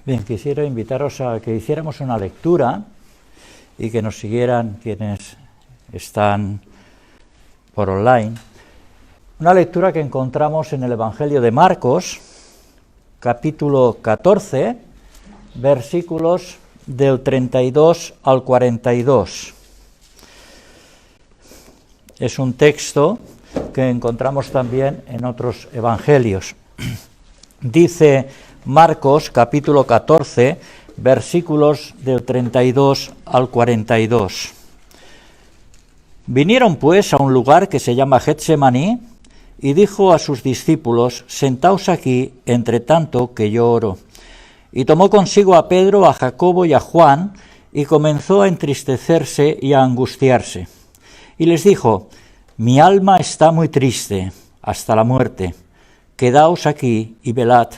Bien, quisiera invitaros a que hiciéramos una lectura y que nos siguieran quienes están por online. Una lectura que encontramos en el Evangelio de Marcos, capítulo 14, versículos del 32 al 42. Es un texto que encontramos también en otros evangelios. Dice Marcos, capítulo 14, versículos del 32 al 42. Vinieron pues a un lugar que se llama Getsemaní, y dijo a sus discípulos: sentaos aquí, entre tanto que yo oro. Y tomó consigo a Pedro, a Jacobo y a Juan, y comenzó a entristecerse y a angustiarse. Y les dijo: mi alma está muy triste, hasta la muerte. Quedaos aquí y velad.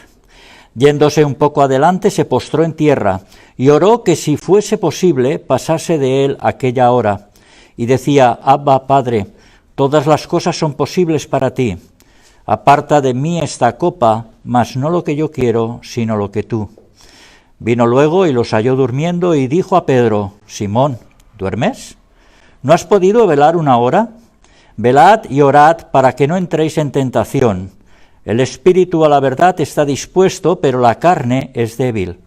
Yéndose un poco adelante, se postró en tierra, y oró que si fuese posible pasase de él aquella hora. Y decía: Abba, Padre, todas las cosas son posibles para ti. Aparta de mí esta copa, mas no lo que yo quiero, sino lo que tú. Vino luego y los halló durmiendo, y dijo a Pedro: Simón, ¿duermes? ¿No has podido velar una hora? Velad y orad para que no entréis en tentación. El espíritu a la verdad está dispuesto, pero la carne es débil.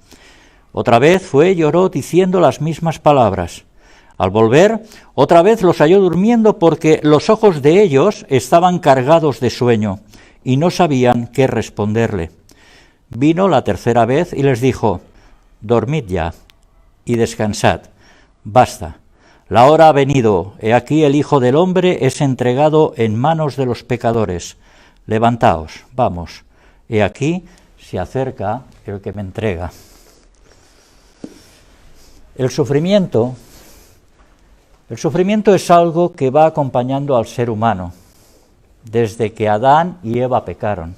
Otra vez fue y oró diciendo las mismas palabras. Al volver, otra vez los halló durmiendo, porque los ojos de ellos estaban cargados de sueño, y no sabían qué responderle. Vino la tercera vez y les dijo: dormid ya y descansad, basta. La hora ha venido, he aquí el Hijo del Hombre es entregado en manos de los pecadores. Levantaos, vamos, he aquí se acerca el que me entrega. El sufrimiento es algo que va acompañando al ser humano, desde que Adán y Eva pecaron.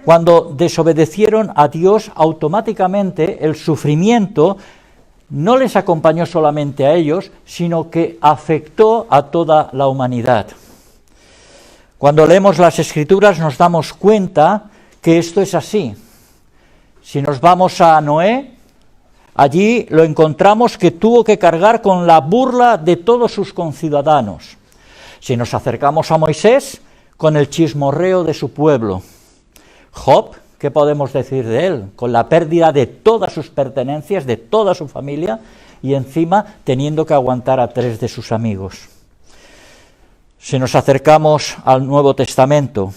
Cuando desobedecieron a Dios, automáticamente el sufrimiento no les acompañó solamente a ellos, sino que afectó a toda la humanidad. Cuando leemos las Escrituras nos damos cuenta que esto es así. Si nos vamos a Noé, allí lo encontramos que tuvo que cargar con la burla de todos sus conciudadanos. Si nos acercamos a Moisés, con el chismorreo de su pueblo. Job, ¿qué podemos decir de él? Con la pérdida de todas sus pertenencias, de toda su familia, y encima teniendo que aguantar a 3 de sus amigos. Si nos acercamos al Nuevo Testamento,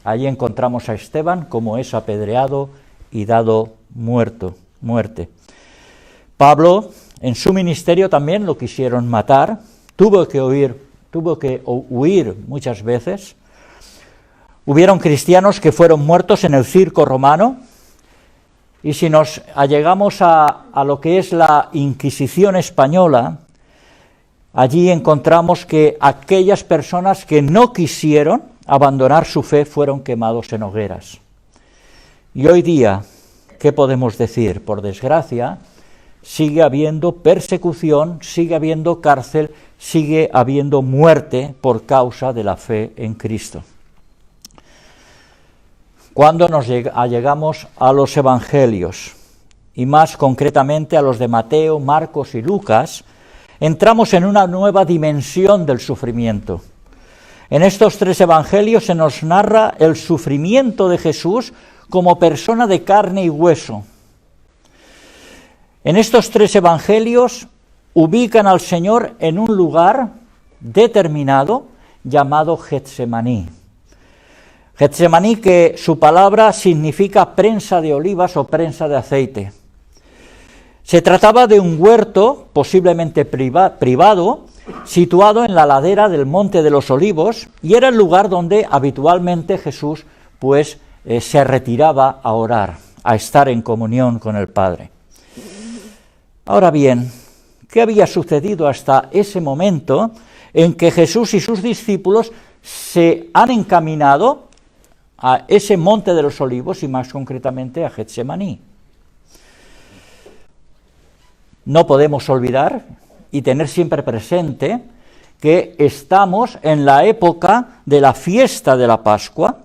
allí encontramos a Esteban, como es apedreado y dado muerte. Pablo, en su ministerio también lo quisieron matar, tuvo que huir muchas veces. Hubieron cristianos que fueron muertos en el circo romano, y si nos allegamos a lo que es la Inquisición española, allí encontramos que aquellas personas que no quisieron abandonar su fe fueron quemados en hogueras. Y hoy día, ¿qué podemos decir? Por desgracia, sigue habiendo persecución, sigue habiendo cárcel, sigue habiendo muerte por causa de la fe en Cristo. Cuando nos allegamos a los evangelios, y más concretamente a los de Mateo, Marcos y Lucas, entramos en una nueva dimensión del sufrimiento. En estos 3 evangelios se nos narra el sufrimiento de Jesús como persona de carne y hueso. En estos 3 evangelios ubican al Señor en un lugar determinado llamado Getsemaní. Getsemaní, que su palabra significa prensa de olivas o prensa de aceite. Se trataba de un huerto, posiblemente privado, situado en la ladera del Monte de los Olivos, y era el lugar donde habitualmente Jesús se retiraba a orar, a estar en comunión con el Padre. Ahora bien, ¿qué había sucedido hasta ese momento en que Jesús y sus discípulos se han encaminado a ese Monte de los Olivos y más concretamente a Getsemaní? No podemos olvidar y tener siempre presente que estamos en la época de la fiesta de la Pascua,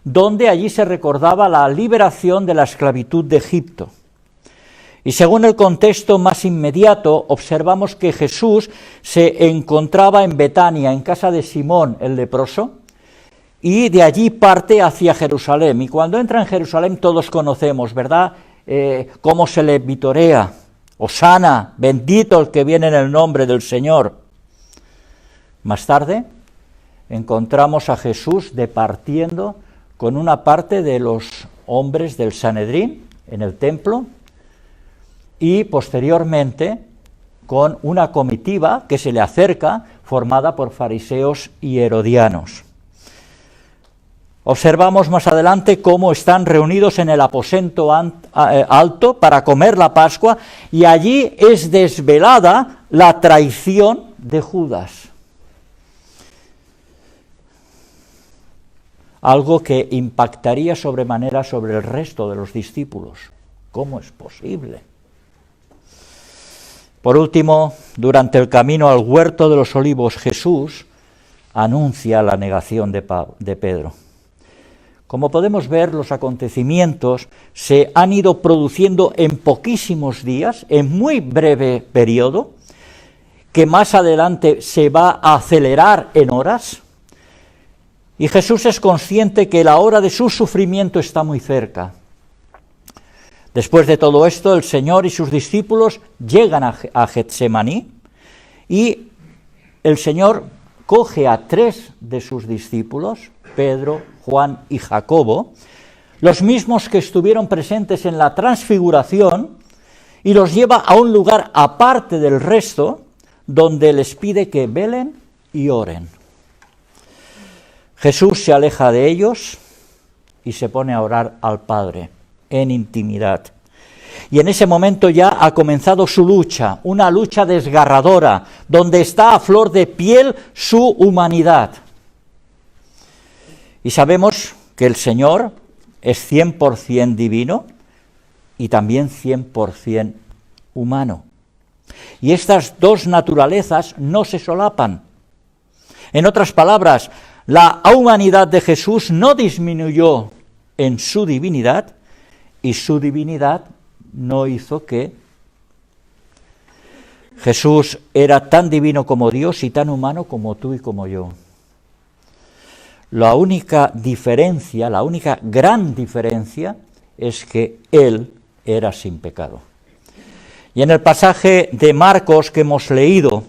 donde allí se recordaba la liberación de la esclavitud de Egipto. Y según el contexto más inmediato, observamos que Jesús se encontraba en Betania, en casa de Simón el leproso, y de allí parte hacia Jerusalén. Y cuando entra en Jerusalén todos conocemos, ¿verdad?, cómo se le vitorea: Hosana, bendito el que viene en el nombre del Señor. Más tarde encontramos a Jesús departiendo con una parte de los hombres del Sanedrín en el templo, y posteriormente con una comitiva que se le acerca, formada por fariseos y herodianos. Observamos más adelante cómo están reunidos en el aposento alto para comer la Pascua, y allí es desvelada la traición de Judas. Algo que impactaría sobremanera sobre el resto de los discípulos. ¿Cómo es posible? Por último, durante el camino al huerto de los olivos, Jesús anuncia la negación de Pedro. Como podemos ver, los acontecimientos se han ido produciendo en poquísimos días, en muy breve periodo, que más adelante se va a acelerar en horas, y Jesús es consciente que la hora de su sufrimiento está muy cerca. Después de todo esto, el Señor y sus discípulos llegan a Getsemaní, y el Señor coge a 3 de sus discípulos, Pedro, Juan y Jacobo, los mismos que estuvieron presentes en la transfiguración, y los lleva a un lugar aparte del resto, donde les pide que velen y oren. Jesús se aleja de ellos y se pone a orar al Padre en intimidad. Y en ese momento ya ha comenzado su lucha, una lucha desgarradora, donde está a flor de piel su humanidad. Y sabemos que el Señor es 100% divino y también 100% humano. Y estas dos naturalezas no se solapan. En otras palabras, la humanidad de Jesús no disminuyó en su divinidad, y su divinidad no hizo que Jesús era tan divino como Dios y tan humano como tú y como yo. La única diferencia, la única gran diferencia, es que Él era sin pecado. Y en el pasaje de Marcos que hemos leído,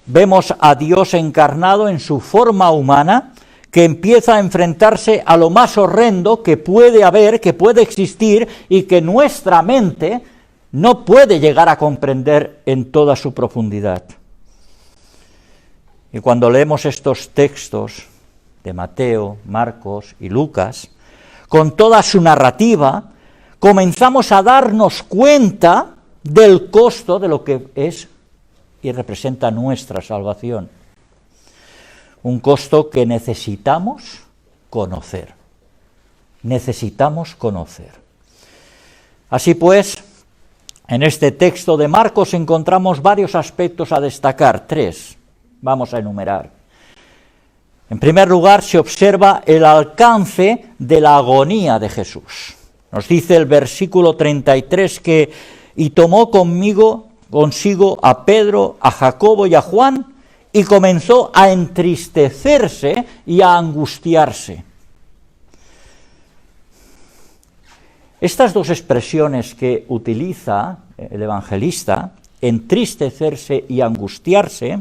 vemos a Dios encarnado en su forma humana, que empieza a enfrentarse a lo más horrendo que puede haber, que puede existir, y que nuestra mente no puede llegar a comprender en toda su profundidad. Y cuando leemos estos textos de Mateo, Marcos y Lucas, con toda su narrativa, comenzamos a darnos cuenta del costo de lo que es y representa nuestra salvación. Un costo que necesitamos conocer. Necesitamos conocer. Así pues, en este texto de Marcos encontramos varios aspectos a destacar, 3. Vamos a enumerar. En primer lugar, se observa el alcance de la agonía de Jesús. Nos dice el versículo 33 que «Y tomó consigo a Pedro, a Jacobo y a Juan, y comenzó a entristecerse y a angustiarse». Estas dos expresiones que utiliza el evangelista, entristecerse y angustiarse,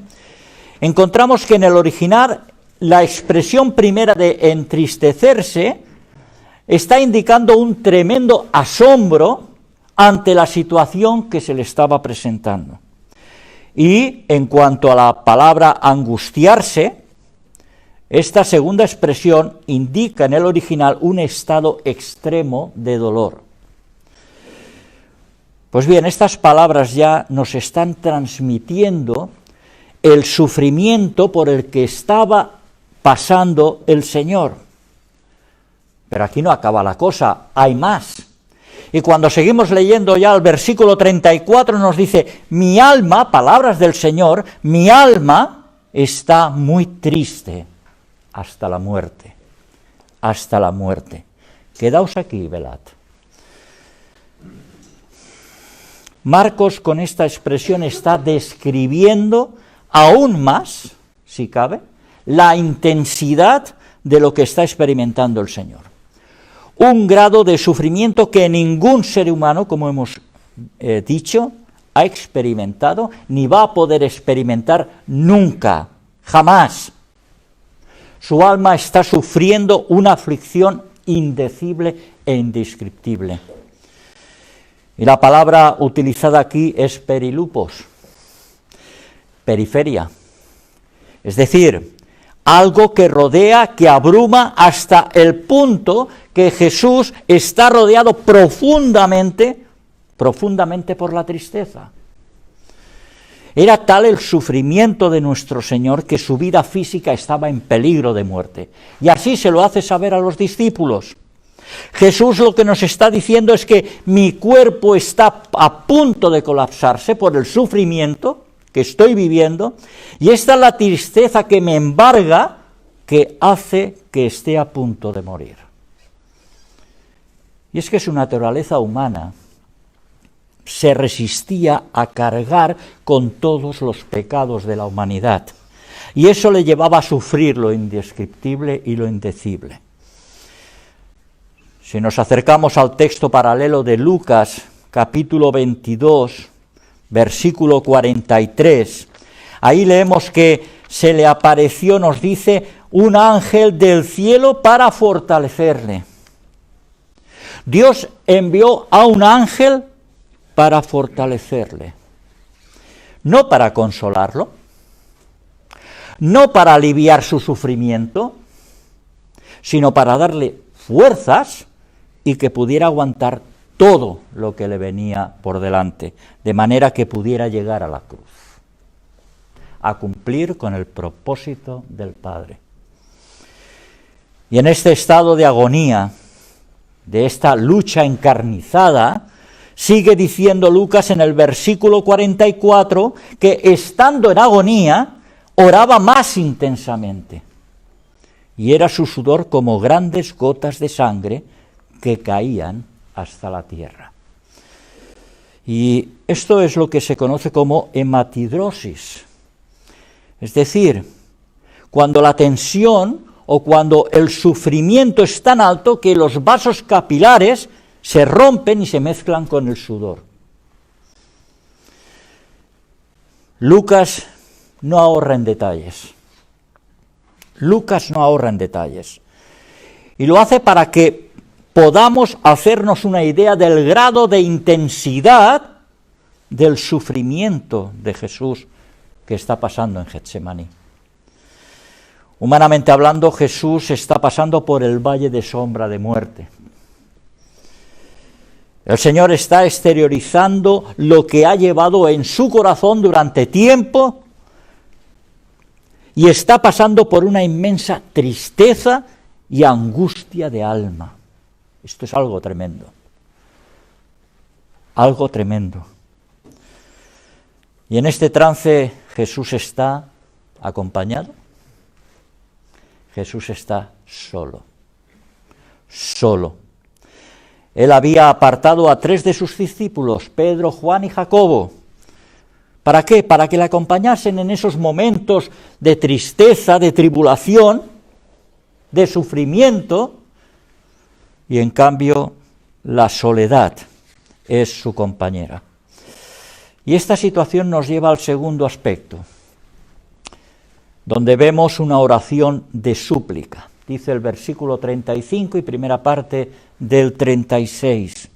encontramos que en el original la expresión primera de entristecerse está indicando un tremendo asombro ante la situación que se le estaba presentando. Y en cuanto a la palabra angustiarse, esta segunda expresión indica en el original un estado extremo de dolor. Pues bien, estas palabras ya nos están transmitiendo el sufrimiento por el que estaba pasando el Señor. Pero aquí no acaba la cosa, hay más. Y cuando seguimos leyendo ya el versículo 34 nos dice, mi alma, palabras del Señor, mi alma está muy triste hasta la muerte, hasta la muerte. Quedaos aquí y velad. Marcos con esta expresión está describiendo aún más, si cabe, la intensidad de lo que está experimentando el Señor. Un grado de sufrimiento que ningún ser humano, como hemos dicho, ha experimentado ni va a poder experimentar nunca, jamás. Su alma está sufriendo una aflicción indecible e indescriptible. Y la palabra utilizada aquí es perilupos, periferia. Es decir, algo que rodea, que abruma hasta el punto que Jesús está rodeado profundamente por la tristeza. Era tal el sufrimiento de nuestro Señor que su vida física estaba en peligro de muerte. Y así se lo hace saber a los discípulos. Jesús lo que nos está diciendo es que mi cuerpo está a punto de colapsarse por el sufrimiento que estoy viviendo, y esta es la tristeza que me embarga, que hace que esté a punto de morir. Y es que su naturaleza humana se resistía a cargar con todos los pecados de la humanidad, y eso le llevaba a sufrir lo indescriptible y lo indecible. Si nos acercamos al texto paralelo de Lucas, capítulo 22, versículo 43, ahí leemos que se le apareció, nos dice, un ángel del cielo para fortalecerle. Dios envió a un ángel para fortalecerle, no para consolarlo, no para aliviar su sufrimiento, sino para darle fuerzas y que pudiera aguantar todo lo que le venía por delante, de manera que pudiera llegar a la cruz, a cumplir con el propósito del Padre. Y en este estado de agonía, de esta lucha encarnizada, sigue diciendo Lucas en el versículo 44 que estando en agonía, oraba más intensamente, y era su sudor como grandes gotas de sangre que caían hasta la tierra. Y esto es lo que se conoce como hematidrosis, es decir, cuando la tensión o cuando el sufrimiento es tan alto que los vasos capilares se rompen y se mezclan con el sudor. Lucas no ahorra en detalles. Lucas no ahorra en detalles. Y lo hace para que podamos hacernos una idea del grado de intensidad del sufrimiento de Jesús que está pasando en Getsemaní. Humanamente hablando, Jesús está pasando por el valle de sombra de muerte. El Señor está exteriorizando lo que ha llevado en su corazón durante tiempo y está pasando por una inmensa tristeza y angustia de alma. Esto es algo tremendo. Algo tremendo. Y en este trance Jesús está acompañado. Jesús está solo. Solo. Él había apartado a 3 de sus discípulos, Pedro, Juan y Jacobo. ¿Para qué? Para que le acompañasen en esos momentos de tristeza, de tribulación, de sufrimiento, y en cambio la soledad es su compañera. Y esta situación nos lleva al segundo aspecto, donde vemos una oración de súplica. Dice el versículo 35 y primera parte del 36.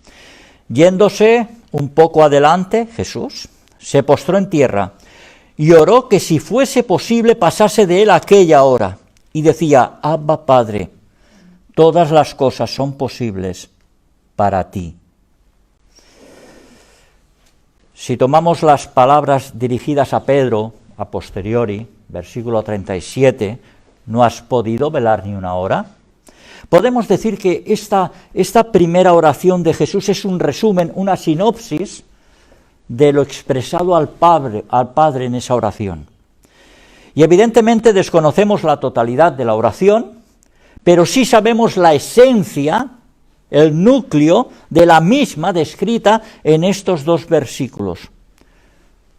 Yéndose un poco adelante, Jesús se postró en tierra y oró que si fuese posible pasase de él aquella hora. Y decía, Abba, Padre, todas las cosas son posibles para ti. Si tomamos las palabras dirigidas a Pedro, a posteriori, versículo 37, ¿no has podido velar ni una hora? Podemos decir que esta primera oración de Jesús es un resumen, una sinopsis de lo expresado al Padre en esa oración. Y evidentemente desconocemos la totalidad de la oración, pero sí sabemos la esencia el núcleo de la misma descrita en estos dos versículos.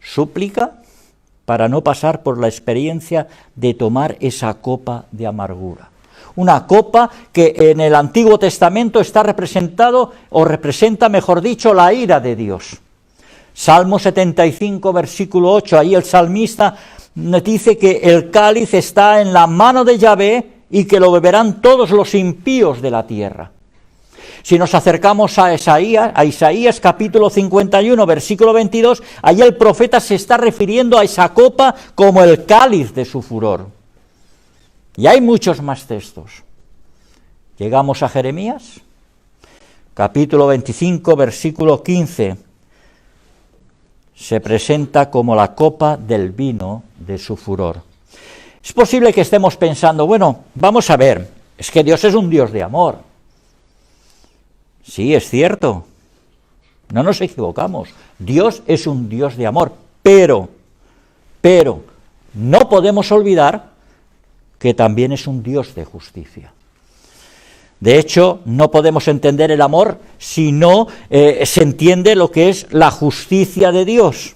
Súplica para no pasar por la experiencia de tomar esa copa de amargura. Una copa que en el Antiguo Testamento está representado, o representa, mejor dicho, la ira de Dios. Salmo 75, versículo 8, ahí el salmista dice que el cáliz está en la mano de Yahvé y que lo beberán todos los impíos de la tierra. Si nos acercamos a Isaías capítulo 51, versículo 22, allí el profeta se está refiriendo a esa copa como el cáliz de su furor. Y hay muchos más textos. Llegamos a Jeremías, capítulo 25, versículo 15. Se presenta como la copa del vino de su furor. Es posible que estemos pensando, bueno, vamos a ver, es que Dios es un Dios de amor. Sí, es cierto, no nos equivocamos, Dios es un Dios de amor, pero no podemos olvidar que también es un Dios de justicia. De hecho, no podemos entender el amor si no se entiende lo que es la justicia de Dios.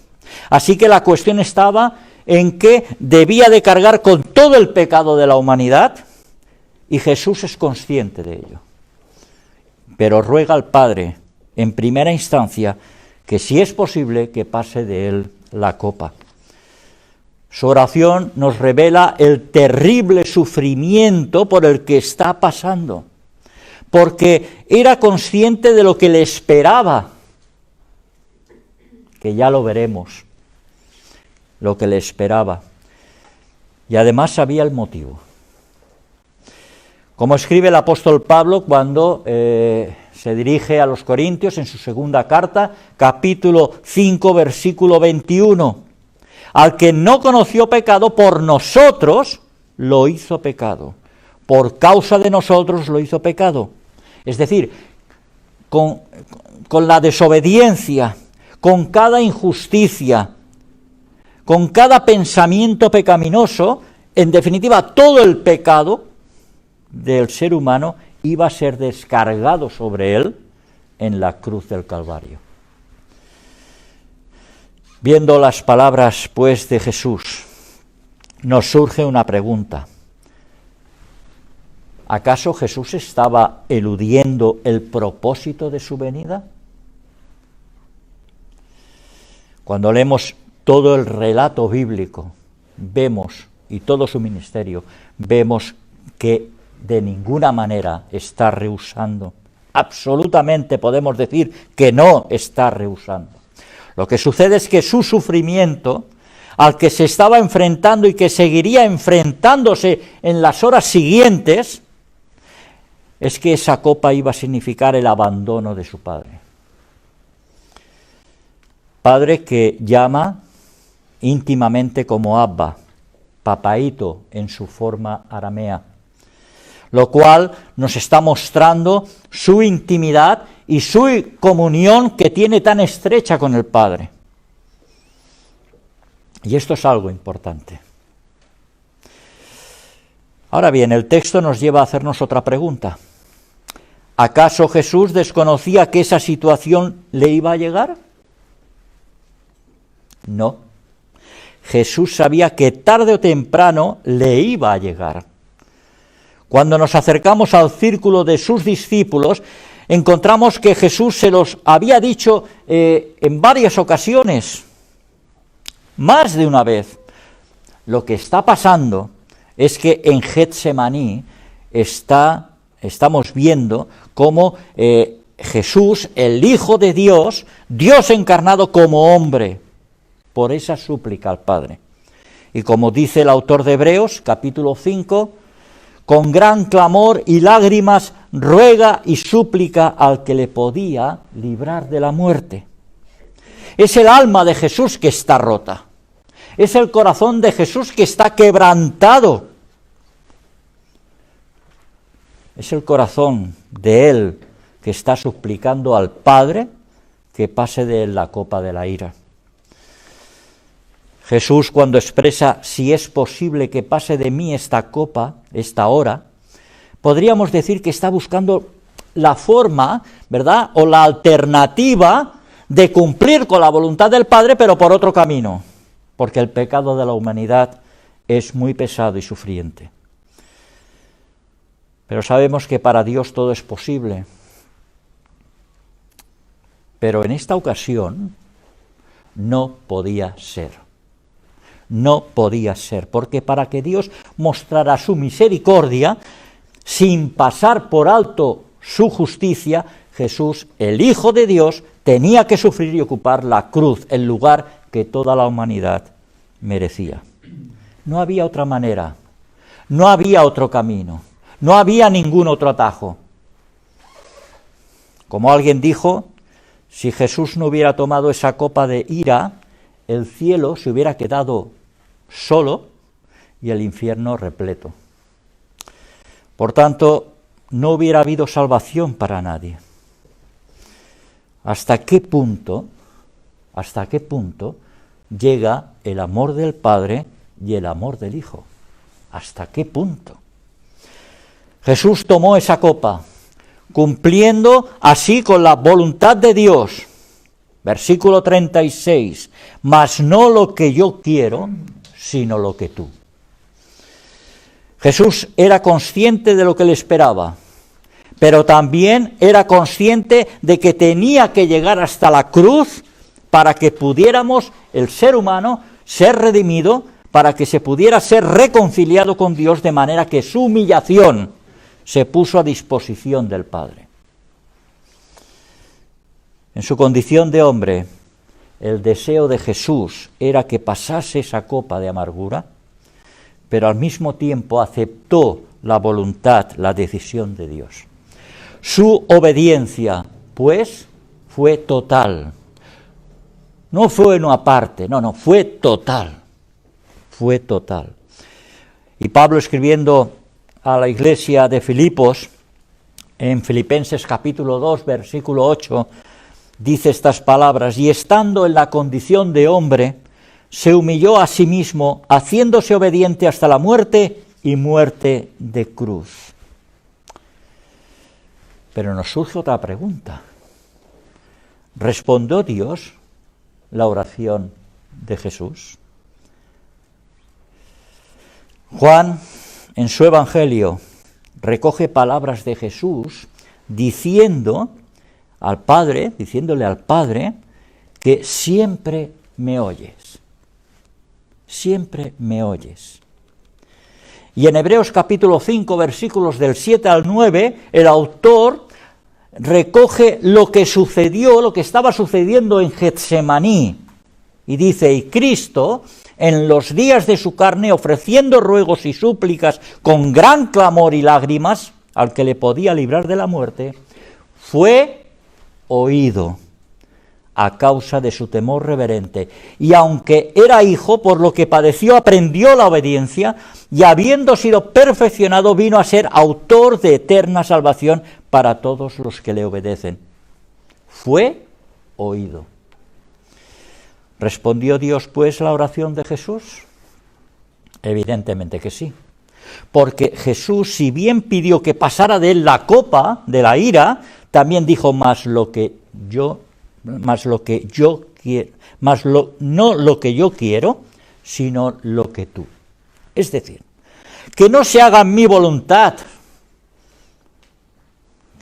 Así que la cuestión estaba en que debía de cargar con todo el pecado de la humanidad, y Jesús es consciente de ello. Pero ruega al Padre, en primera instancia, que si es posible, que pase de él la copa. Su oración nos revela el terrible sufrimiento por el que está pasando, porque era consciente de lo que le esperaba, que ya lo veremos, lo que le esperaba, y además sabía el motivo. Como escribe el apóstol Pablo cuando se dirige a los Corintios en su segunda carta, capítulo 5, versículo 21, al que no conoció pecado, por nosotros lo hizo pecado, por causa de nosotros lo hizo pecado. Es decir, con la desobediencia, con cada injusticia, con cada pensamiento pecaminoso, en definitiva todo el pecado del ser humano iba a ser descargado sobre él en la cruz del Calvario. Viendo las palabras, pues, de Jesús, nos surge una pregunta. ¿Acaso Jesús estaba eludiendo el propósito de su venida? Cuando leemos todo el relato bíblico, vemos, y todo su ministerio, vemos que de ninguna manera está rehusando. Absolutamente podemos decir que no está rehusando. Lo que sucede es que su sufrimiento, al que se estaba enfrentando y que seguiría enfrentándose en las horas siguientes, es que esa copa iba a significar el abandono de su Padre. Padre que llama íntimamente como Abba, papaíto en su forma aramea, lo cual nos está mostrando su intimidad y su comunión que tiene tan estrecha con el Padre. Y esto es algo importante. Ahora bien, el texto nos lleva a hacernos otra pregunta. ¿Acaso Jesús desconocía que esa situación le iba a llegar? No. Jesús sabía que tarde o temprano le iba a llegar. Cuando nos acercamos al círculo de sus discípulos, encontramos que Jesús se los había dicho en varias ocasiones, más de una vez. Lo que está pasando es que en Getsemaní estamos viendo cómo Jesús, el Hijo de Dios, Dios encarnado como hombre, por esa súplica al Padre. Y como dice el autor de Hebreos, capítulo 5, con gran clamor y lágrimas ruega y súplica al que le podía librar de la muerte. Es el alma de Jesús que está rota. Es el corazón de Jesús que está quebrantado. Es el corazón de él que está suplicando al Padre que pase de él la copa de la ira. Jesús, cuando expresa si es posible que pase de mí esta copa, esta hora, podríamos decir que está buscando la forma, ¿verdad?, o la alternativa de cumplir con la voluntad del Padre, pero por otro camino, porque el pecado de la humanidad es muy pesado y sufriente. Pero sabemos que para Dios todo es posible. Pero en esta ocasión no podía ser. No podía ser, porque para que Dios mostrara su misericordia, sin pasar por alto su justicia, Jesús, el Hijo de Dios, tenía que sufrir y ocupar la cruz, el lugar que toda la humanidad merecía. No había otra manera, no había otro camino, no había ningún otro atajo. Como alguien dijo, si Jesús no hubiera tomado esa copa de ira, el cielo se hubiera quedado solo y el infierno repleto. Por tanto, no hubiera habido salvación para nadie. ¿Hasta qué punto llega el amor del Padre y el amor del Hijo? ¿Hasta qué punto? Jesús tomó esa copa, cumpliendo así con la voluntad de Dios. Versículo 36, mas no lo que yo quiero, sino lo que tú. Jesús era consciente de lo que le esperaba, pero también era consciente de que tenía que llegar hasta la cruz para que pudiéramos, el ser humano, ser redimido, para que se pudiera ser reconciliado con Dios, de manera que su humillación se puso a disposición del Padre. En su condición de hombre, el deseo de Jesús era que pasase esa copa de amargura, pero al mismo tiempo aceptó la voluntad, la decisión de Dios. Su obediencia, pues, fue total. No fue una parte, no, fue total. Fue total. Y Pablo, escribiendo a la iglesia de Filipos, en Filipenses capítulo 2, versículo 8, dice estas palabras: y estando en la condición de hombre, se humilló a sí mismo, haciéndose obediente hasta la muerte y muerte de cruz. Pero nos surge otra pregunta. ¿Respondió Dios la oración de Jesús? Juan, en su Evangelio, recoge palabras de Jesús diciéndole al Padre, que siempre me oyes. Siempre me oyes. Y en Hebreos capítulo 5, versículos del 7 al 9, el autor recoge lo que sucedió, lo que estaba sucediendo en Getsemaní. Y dice: y Cristo, en los días de su carne, ofreciendo ruegos y súplicas con gran clamor y lágrimas al que le podía librar de la muerte, fue oído a causa de su temor reverente. Y aunque era hijo, por lo que padeció, aprendió la obediencia, y habiendo sido perfeccionado, vino a ser autor de eterna salvación para todos los que le obedecen. Fue oído. ¿Respondió Dios, pues, la oración de Jesús? Evidentemente que sí. Porque Jesús, si bien pidió que pasara de él la copa de la ira, también dijo: no lo que yo quiero, sino lo que tú. Es decir, que no se haga mi voluntad,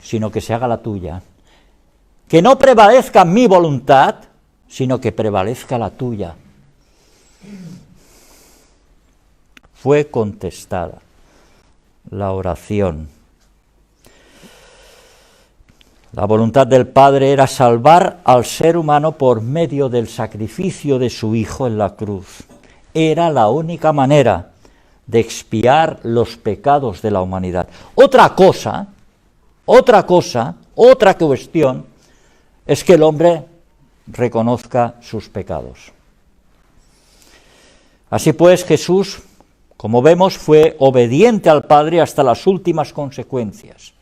sino que se haga la tuya. Que no prevalezca mi voluntad, sino que prevalezca la tuya. Fue contestada la oración. La voluntad del Padre era salvar al ser humano por medio del sacrificio de su Hijo en la cruz. Era la única manera de expiar los pecados de la humanidad. Otra cuestión es que el hombre reconozca sus pecados. Así pues, Jesús, como vemos, fue obediente al Padre hasta las últimas consecuencias.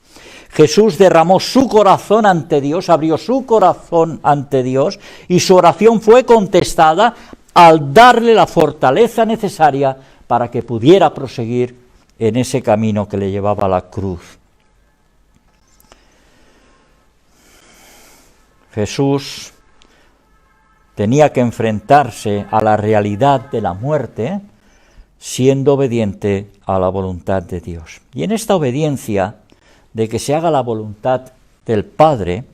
Jesús derramó su corazón ante Dios, abrió su corazón ante Dios, y su oración fue contestada al darle la fortaleza necesaria para que pudiera proseguir en ese camino que le llevaba a la cruz. Jesús tenía que enfrentarse a la realidad de la muerte siendo obediente a la voluntad de Dios. Y en esta obediencia de que se haga la voluntad del Padre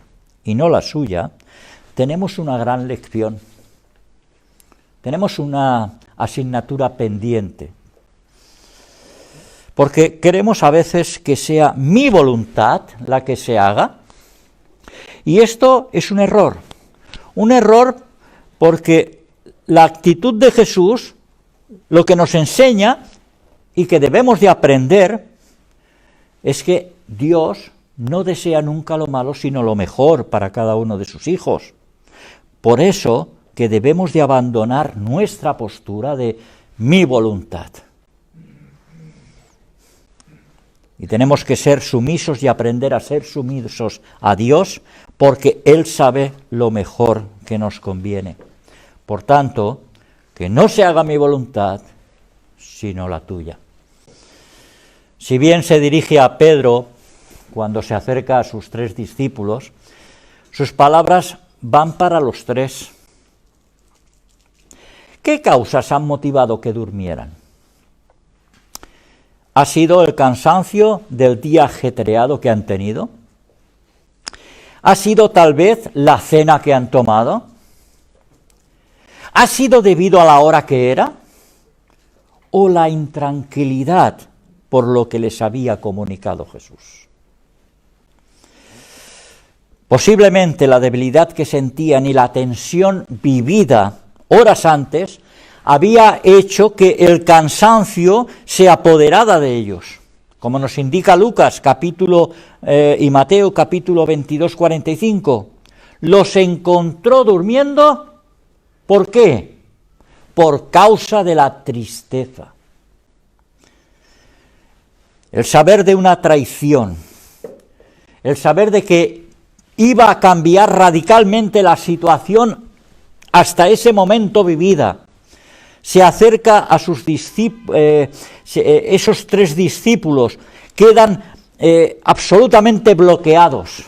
y no la suya, tenemos una gran lección. Tenemos una asignatura pendiente. Porque queremos a veces que sea mi voluntad la que se haga, y esto es un error. Un error porque la actitud de Jesús, lo que nos enseña y que debemos de aprender, es que Dios no desea nunca lo malo, sino lo mejor para cada uno de sus hijos. Por eso que debemos de abandonar nuestra postura de mi voluntad. Y tenemos que ser sumisos y aprender a ser sumisos a Dios, porque Él sabe lo mejor que nos conviene. Por tanto, que no se haga mi voluntad, sino la tuya. Si bien se dirige a Pedro cuando se acerca a sus 3 discípulos, sus palabras van para los 3. ¿Qué causas han motivado que durmieran? ¿Ha sido el cansancio del día ajetreado que han tenido? ¿Ha sido tal vez la cena que han tomado? ¿Ha sido debido a la hora que era? ¿O la intranquilidad por lo que les había comunicado Jesús? Posiblemente la debilidad que sentían y la tensión vivida horas antes había hecho que el cansancio se apoderara de ellos. Como nos indica Lucas y Mateo capítulo 22, 45, los encontró durmiendo. ¿Por qué? Por causa de la tristeza. El saber de una traición, el saber de que iba a cambiar radicalmente la situación hasta ese momento vivida, se acerca a sus discípulos, esos 3 discípulos quedan absolutamente bloqueados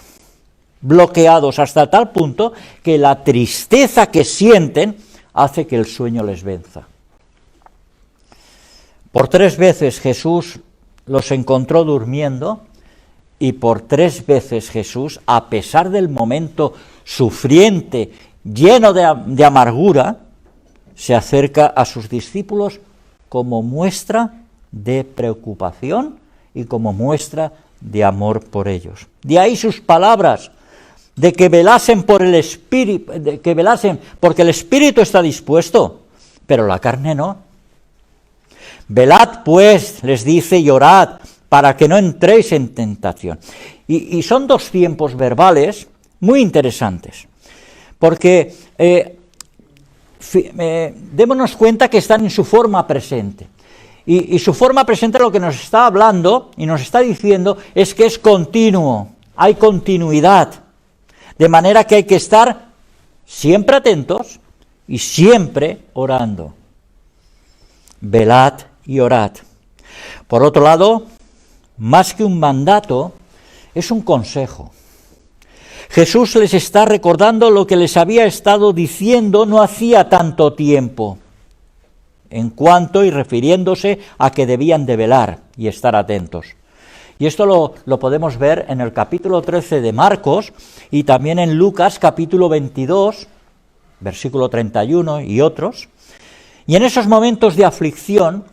hasta tal punto que la tristeza que sienten hace que el sueño les venza. Por 3 veces Jesús los encontró durmiendo y por 3 veces Jesús, a pesar del momento sufriente, lleno de amargura, se acerca a sus discípulos como muestra de preocupación y como muestra de amor por ellos. De ahí sus palabras de que velasen por el espíritu, de que velasen porque el espíritu está dispuesto, pero la carne no. Velad pues, les dice, y orad para que no entréis en tentación. Y son 2 tiempos verbales muy interesantes, porque démonos cuenta que están en su forma presente. Y su forma presente lo que nos está hablando y nos está diciendo es que es continuo, hay continuidad. De manera que hay que estar siempre atentos y siempre orando. Velad y orad. Por otro lado, más que un mandato, es un consejo. Jesús les está recordando lo que les había estado diciendo no hacía tanto tiempo, en cuanto y refiriéndose a que debían de velar y estar atentos. Y esto lo podemos ver en el capítulo 13 de Marcos y también en Lucas capítulo 22, versículo 31 y otros. Y en esos momentos de aflicción,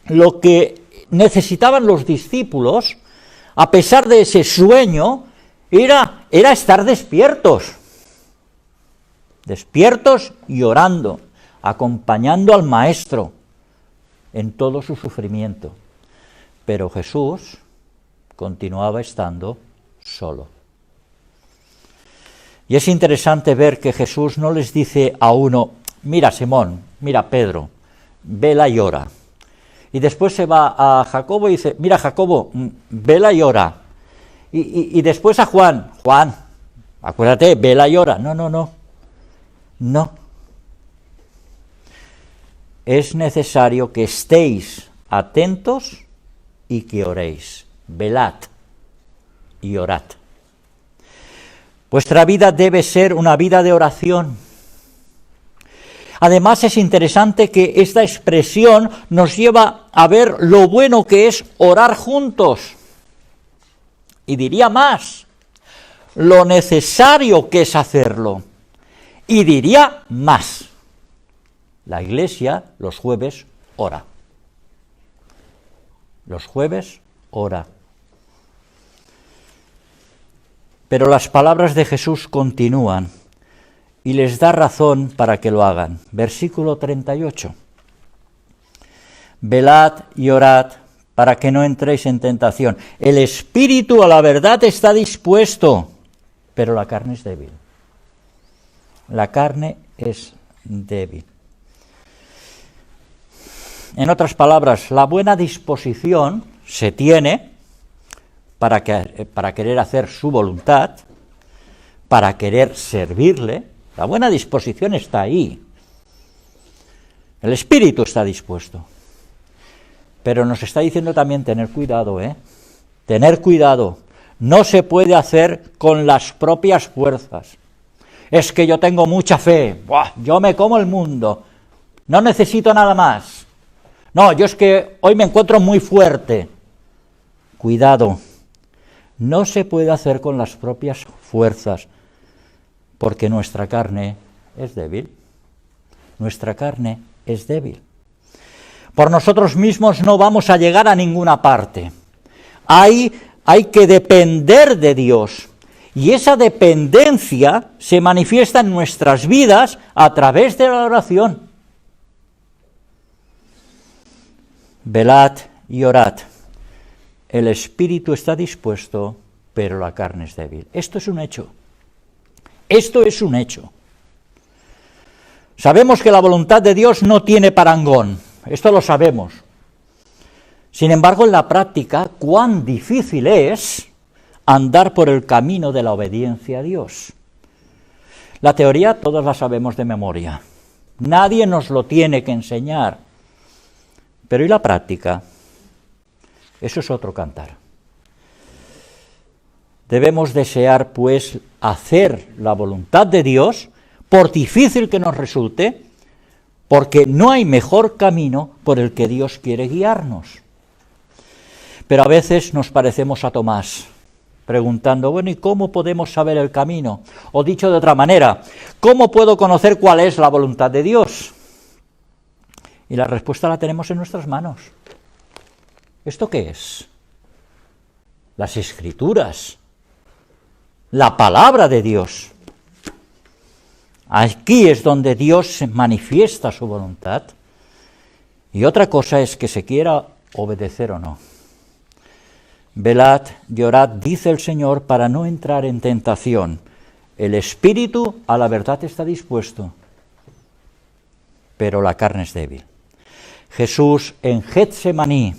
lo que necesitaban los discípulos, a pesar de ese sueño, era estar despiertos y orando, acompañando al Maestro en todo su sufrimiento. Pero Jesús continuaba estando solo. Y es interesante ver que Jesús no les dice a uno, mira Simón, mira Pedro, vela y ora. Y después se va a Jacobo y dice, mira Jacobo, vela y ora. Y después a Juan, acuérdate, vela y ora. No. Es necesario que estéis atentos y que oréis. Velad y orad. Vuestra vida debe ser una vida de oración. Además, es interesante que esta expresión nos lleva a ver lo bueno que es orar juntos. Y diría más, lo necesario que es hacerlo. Y diría más, la Iglesia los jueves ora. Los jueves ora. Pero las palabras de Jesús continúan y les da razón para que lo hagan. Versículo 38. Velad y orad para que no entréis en tentación. El espíritu a la verdad está dispuesto, pero la carne es débil. La carne es débil. En otras palabras, la buena disposición se tiene para querer hacer su voluntad, para querer servirle. La buena disposición está ahí. El espíritu está dispuesto. Pero nos está diciendo también tener cuidado, Tener cuidado. No se puede hacer con las propias fuerzas. Es que yo tengo mucha fe. ¡Buah! Yo me como el mundo. No necesito nada más. No, yo es que hoy me encuentro muy fuerte. Cuidado. No se puede hacer con las propias fuerzas, porque nuestra carne es débil. Nuestra carne es débil. Por nosotros mismos no vamos a llegar a ninguna parte. Hay que depender de Dios. Y esa dependencia se manifiesta en nuestras vidas a través de la oración. Velad y orad. El espíritu está dispuesto, pero la carne es débil. Esto es un hecho. Esto es un hecho. Sabemos que la voluntad de Dios no tiene parangón. Esto lo sabemos. Sin embargo, en la práctica, cuán difícil es andar por el camino de la obediencia a Dios. La teoría todos la sabemos de memoria. Nadie nos lo tiene que enseñar. Pero ¿y la práctica? Eso es otro cantar. Debemos desear, pues, hacer la voluntad de Dios, por difícil que nos resulte, porque no hay mejor camino por el que Dios quiere guiarnos. Pero a veces nos parecemos a Tomás, preguntando, bueno, ¿y cómo podemos saber el camino? O dicho de otra manera, ¿cómo puedo conocer cuál es la voluntad de Dios? Y la respuesta la tenemos en nuestras manos. ¿Esto qué es? Las Escrituras, la palabra de Dios. Aquí es donde Dios manifiesta su voluntad. Y otra cosa es que se quiera obedecer o no. Velad y orad, dice el Señor, para no entrar en tentación. El espíritu a la verdad está dispuesto, pero la carne es débil. Jesús en Getsemaní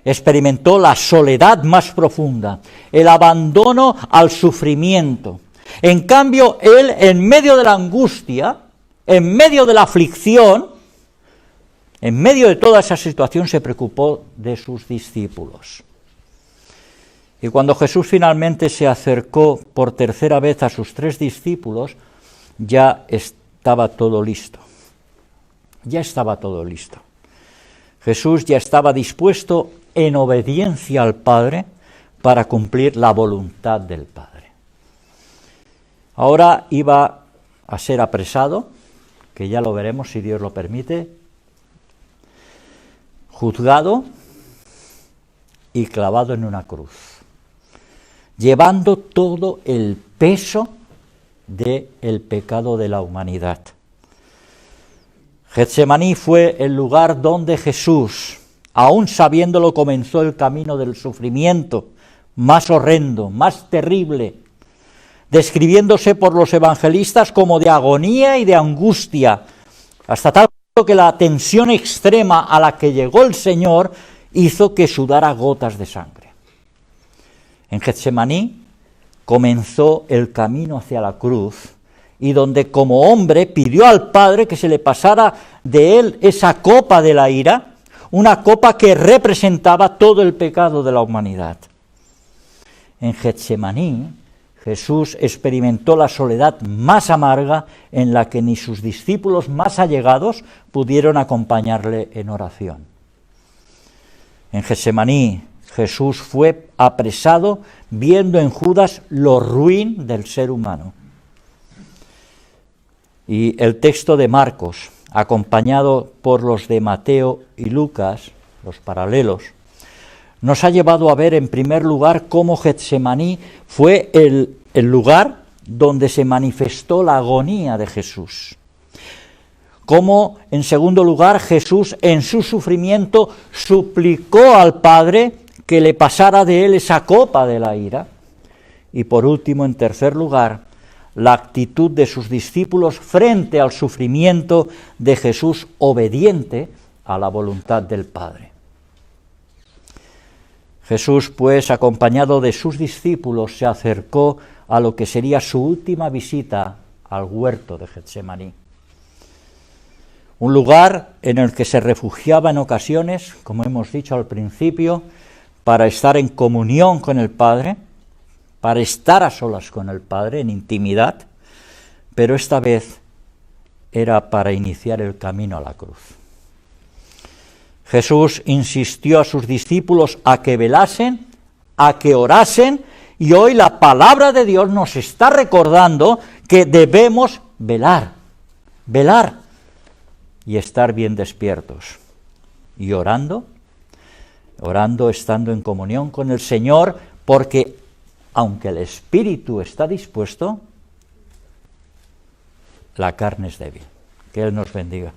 experimentó la soledad más profunda, el abandono al sufrimiento. En cambio, él, en medio de la angustia, en medio de la aflicción, en medio de toda esa situación, se preocupó de sus discípulos. Y cuando Jesús finalmente se acercó por tercera vez a sus 3 discípulos, ya estaba todo listo. Ya estaba todo listo. Jesús ya estaba dispuesto en obediencia al Padre para cumplir la voluntad del Padre. Ahora iba a ser apresado, que ya lo veremos si Dios lo permite, juzgado y clavado en una cruz, llevando todo el peso del pecado de la humanidad. Getsemaní fue el lugar donde Jesús, aún sabiéndolo, comenzó el camino del sufrimiento más horrendo, más terrible, describiéndose por los evangelistas como de agonía y de angustia, hasta tal punto que la tensión extrema a la que llegó el Señor hizo que sudara gotas de sangre. En Getsemaní comenzó el camino hacia la cruz, y donde como hombre pidió al Padre que se le pasara de él esa copa de la ira, una copa que representaba todo el pecado de la humanidad. En Getsemaní, Jesús experimentó la soledad más amarga en la que ni sus discípulos más allegados pudieron acompañarle en oración. En Getsemaní, Jesús fue apresado viendo en Judas lo ruin del ser humano. Y el texto de Marcos, acompañado por los de Mateo y Lucas, los paralelos, nos ha llevado a ver en primer lugar cómo Getsemaní fue el lugar donde se manifestó la agonía de Jesús. Cómo, en segundo lugar, Jesús en su sufrimiento suplicó al Padre que le pasara de él esa copa de la ira. Y por último, en tercer lugar, la actitud de sus discípulos frente al sufrimiento de Jesús obediente a la voluntad del Padre. Jesús, pues, acompañado de sus discípulos, se acercó a lo que sería su última visita al huerto de Getsemaní. Un lugar en el que se refugiaba en ocasiones, como hemos dicho al principio, para estar en comunión con el Padre, para estar a solas con el Padre, en intimidad, pero esta vez era para iniciar el camino a la cruz. Jesús insistió a sus discípulos a que velasen, a que orasen, y hoy la palabra de Dios nos está recordando que debemos velar y estar bien despiertos. Y orando, estando en comunión con el Señor, porque aunque el espíritu está dispuesto, la carne es débil. Que Él nos bendiga.